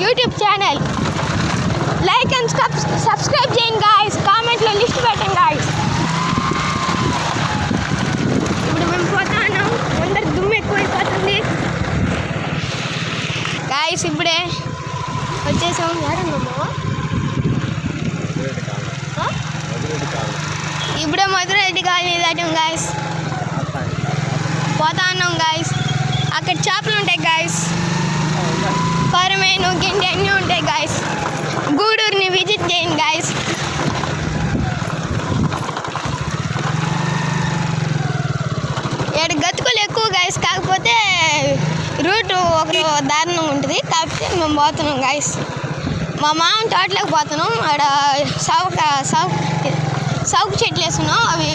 YouTube channel. Like and subscribe చేయండి guys. కామెంట్లో list పెట్టండి గాయస్. ఇప్పుడు మేము పోతాను, అందరికి దుమ్ము ఎక్కువైపోతుంది గాయస్. ఇప్పుడే వచ్చేసాము. ఇప్పుడే మధురెడ్డి కాలనీ దాటాం గాయస్. పోతా ఉన్నాం గాయస్. అక్కడ చేపలు ఉంటాయి గాయస్, కొరమేను గిండి అన్నీ ఉంటాయి గాయస్. గూడూరుని విజిట్ చేయండి గాయస్. ఇక్కడ గతుకులు ఎక్కువ గాయస్, కాకపోతే రూటు ఒక దారుణంగా ఉంటుంది కాబట్టి మేము పోతున్నాం గాయస్. మా మామ తోటలోకి పోతున్నాం. ఆడ సౌకు చెట్లు వేస్తున్నాం, అవి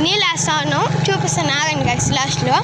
నీళ్ళు వేస్తా ఉన్నాం. చూపిస్తాను ఆగండి గాయస్ లాస్ట్లో.